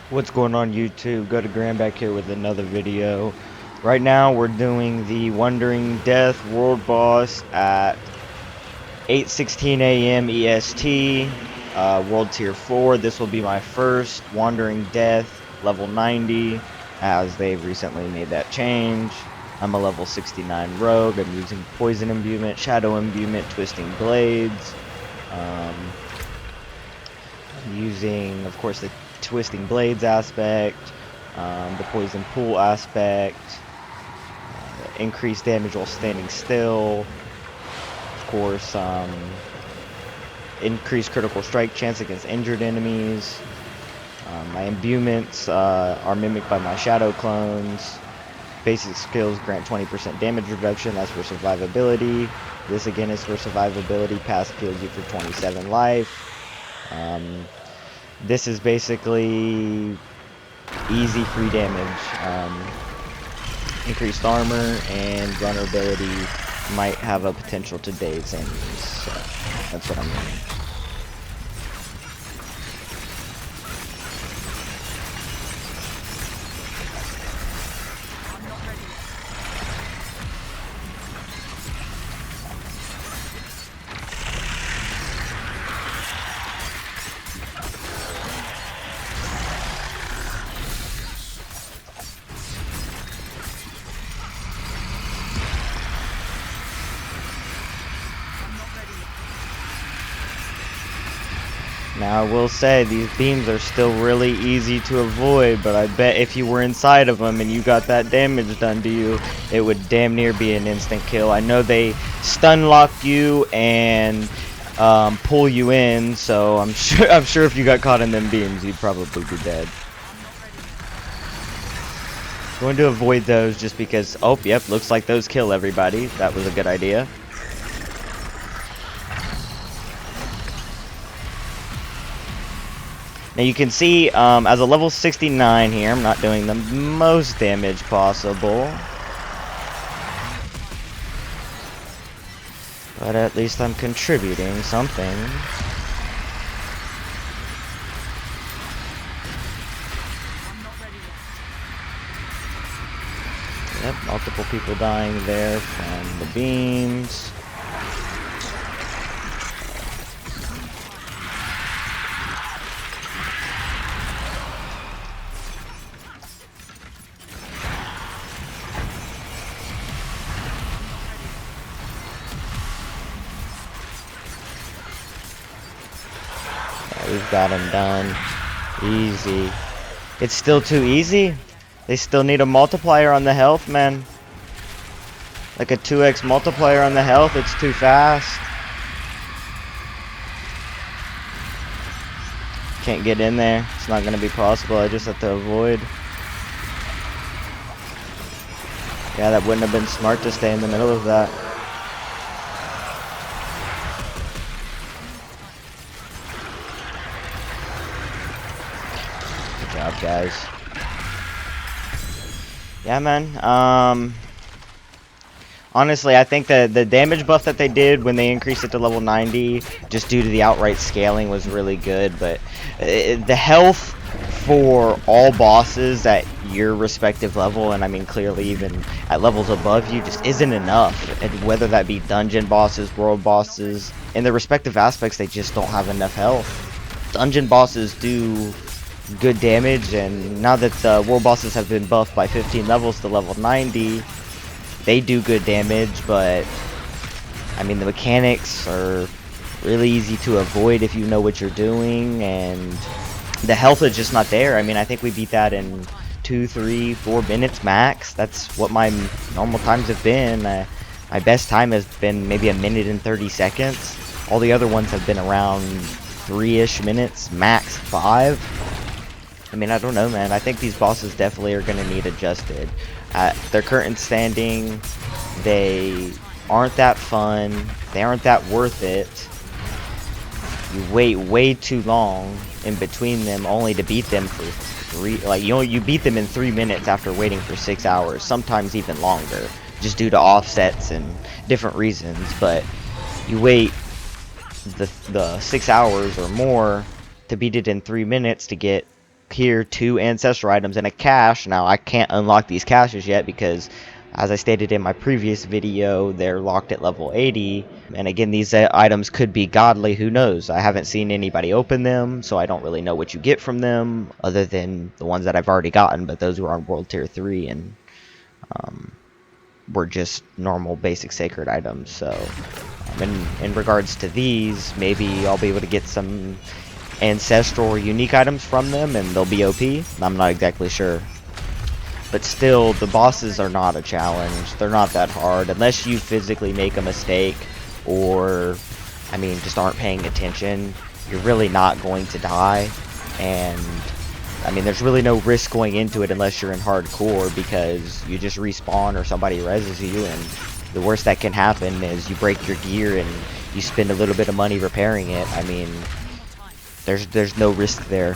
What's going on YouTube? Go to Grand back here with another video. Right now we're doing the Wandering Death World Boss at 8:16 a.m. EST, World Tier 4. This will be my first Wandering Death, level 90, as they've recently made that change. I'm a level 69 rogue. I'm using Poison Imbuement, Shadow Imbuement, Twisting Blades. I'm using, of course, the Twisting Blades aspect, the Poison Pool aspect, increased damage while standing still, of course, increased critical strike chance against injured enemies. My imbuements are mimicked by my shadow clones. Basic skills grant 20% damage reduction. That's for survivability. This again is for survivability. Pass heals you for 27 life. This is basically easy free damage. Increased armor and vulnerability might have a potential to daze enemies. So that's what I'm doing. Now I will say these beams are still really easy to avoid, but I bet if you were inside of them and you got that damage done to you, it would damn near be an instant kill. I know they stun lock you and pull you in, so I'm sure if you got caught in them beams, you'd probably be dead. Going to avoid those just because. Oh, yep, looks like those kill everybody. That was a good idea. Now you can see, as a level 69 here, I'm not doing the most damage possible. But at least I'm contributing something. Yep, multiple people dying there from the beams. We've got him done. Easy. It's still too easy? They still need a multiplier on the health, man. Like a 2x multiplier on the health, it's too fast. Can't get in there. It's not gonna be possible. I just have to avoid. Yeah, that wouldn't have been smart to stay in the middle of that. Good job, guys. Yeah, man. Honestly, I think the damage buff that they did when they increased it to level 90, just due to the outright scaling, was really good. But the health for all bosses at your respective level, and I mean clearly even at levels above you, just isn't enough. And whether that be dungeon bosses, world bosses, in their respective aspects, they just don't have enough health. Dungeon bosses do good damage, and now that the world bosses have been buffed by 15 levels to level 90, they do good damage. But I mean, the mechanics are really easy to avoid if you know what you're doing, and the health is just not there. I mean, I think we beat that in 2, 3, 4 minutes max. That's what my normal times have been. My best time has been maybe 1 minute and 30 seconds. All the other ones have been around 3-ish minutes, max 5. I mean, I don't know, man. I think these bosses definitely are going to need adjusted. At their current standing, they aren't that fun. They aren't that worth it. You wait way too long in between them only to beat them for 3. Like, you beat them in 3 minutes after waiting for 6 hours, sometimes even longer, just due to offsets and different reasons. But you wait the 6 hours or more to beat it in 3 minutes to get here 2 ancestral items and a cache. Now I can't unlock these caches yet because, as I stated in my previous video, they're locked at level 80. And again, these items could be godly, who knows? I haven't seen anybody open them, so I don't really know what you get from them, other than the ones that I've already gotten, but those were on World Tier 3 and were just normal basic sacred items. So in regards to these, maybe I'll be able to get some ancestral or unique items from them and they'll be OP. I'm not exactly sure. But still, the bosses are not a challenge. They're not that hard unless you physically make a mistake or, I mean, just aren't paying attention. You're really not going to die. And, I mean, there's really no risk going into it unless you're in hardcore, because you just respawn or somebody reses you, and the worst that can happen is you break your gear and you spend a little bit of money repairing it. I mean, there's no risk there.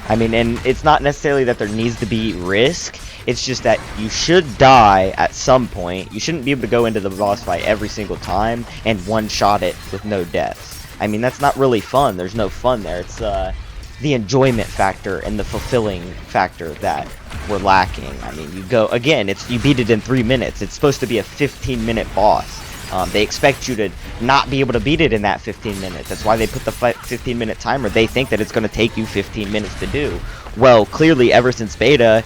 I mean, and it's not necessarily that there needs to be risk. It's just that you should die at some point. You shouldn't be able to go into the boss fight every single time and one-shot it with no deaths. I mean, that's not really fun. There's no fun there. It's the enjoyment factor and the fulfilling factor that we're lacking. I mean, you go again. You beat it in 3 minutes. It's supposed to be a 15-minute boss. They expect you to not be able to beat it in that 15 minutes. That's why they put the 15-minute timer. They think that it's going to take you 15 minutes to do. Well, clearly, ever since beta,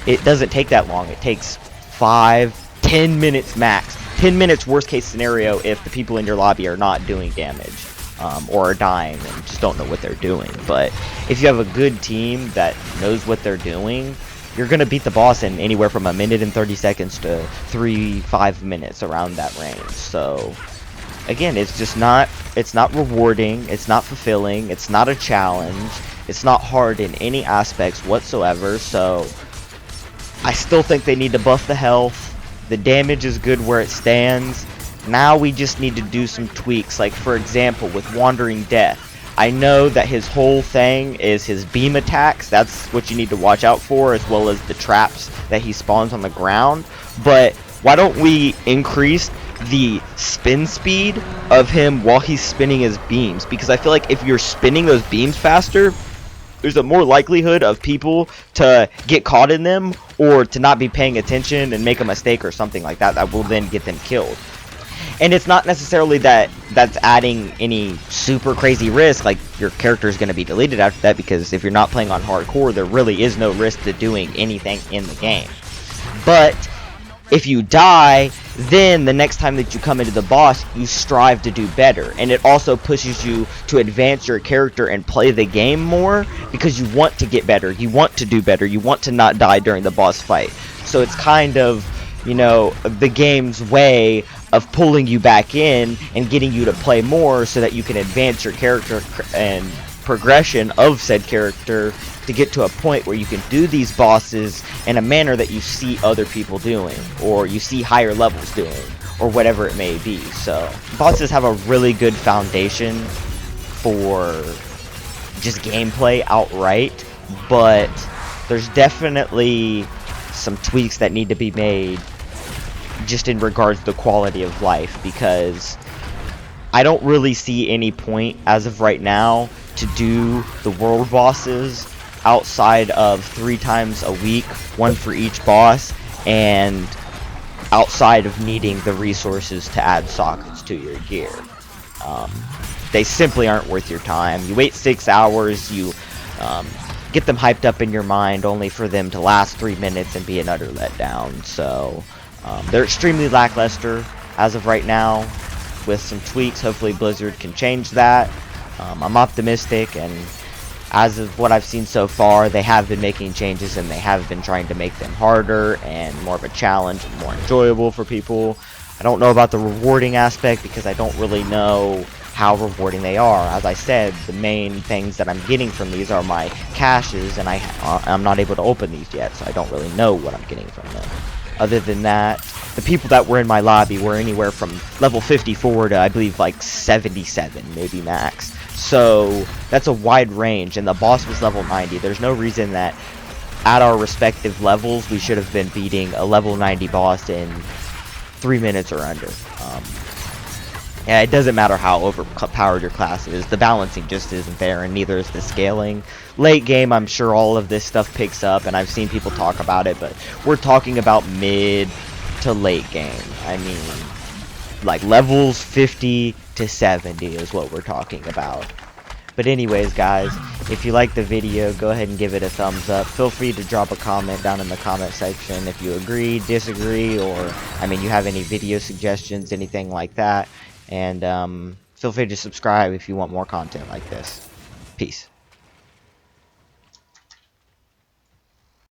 it doesn't take that long. It takes 5-10 minutes max. 10 minutes worst case scenario if the people in your lobby are not doing damage or are dying and just don't know what they're doing. But if you have a good team that knows what they're doing, you're going to beat the boss in anywhere from 1 minute and 30 seconds to 3-5 minutes, around that range. So again, it's just not rewarding, it's not fulfilling, it's not a challenge, it's not hard in any aspects whatsoever. So I still think they need to buff the health. The damage is good where it stands. Now we just need to do some tweaks, like for example with Wandering Death. I know that his whole thing is his beam attacks. That's what you need to watch out for, as well as the traps that he spawns on the ground. But why don't we increase the spin speed of him while he's spinning his beams? Because I feel like if you're spinning those beams faster, there's a more likelihood of people to get caught in them or to not be paying attention and make a mistake or something like that that will then get them killed. And it's not necessarily that's adding any super crazy risk, like your character is going to be deleted after that, because if you're not playing on hardcore, there really is no risk to doing anything in the game. But if you die, then the next time that you come into the boss, you strive to do better. And it also pushes you to advance your character and play the game more, because you want to get better, you want to do better, you want to not die during the boss fight. So it's kind of, you know, the game's way of pulling you back in and getting you to play more so that you can advance your character and progression of said character to get to a point where you can do these bosses in a manner that you see other people doing, or you see higher levels doing, or whatever it may be. So bosses have a really good foundation for just gameplay outright, but there's definitely some tweaks that need to be made just in regards to the quality of life, because I don't really see any point as of right now to do the world bosses outside of 3 times a week, 1 for each boss, and outside of needing the resources to add sockets to your gear. They simply aren't worth your time. You wait 6 hours, you get them hyped up in your mind only for them to last 3 minutes and be an utter letdown. So they're extremely lackluster as of right now. With some tweaks, hopefully Blizzard can change that. I'm optimistic, and as of what I've seen so far, they have been making changes, and they have been trying to make them harder and more of a challenge and more enjoyable for people. I don't know about the rewarding aspect, because I don't really know how rewarding they are. As I said, the main things that I'm getting from these are my caches, and I'm not able to open these yet, so I don't really know what I'm getting from them. Other than that, the people that were in my lobby were anywhere from level 54 to, I believe, like 77, maybe max. So that's a wide range, and the boss was level 90. There's no reason that at our respective levels we should have been beating a level 90 boss in 3 minutes or under. Yeah, it doesn't matter how overpowered your class is. The balancing just isn't there, and neither is the scaling. Late game, I'm sure all of this stuff picks up, and I've seen people talk about it, but we're talking about mid to late game. I mean, like levels 50 to 70 is what we're talking about. But anyways, guys, if you like the video, go ahead and give it a thumbs up. Feel free to drop a comment down in the comment section if you agree, disagree, or, I mean, you have any video suggestions, anything like that. And feel free to subscribe if you want more content like this. Peace.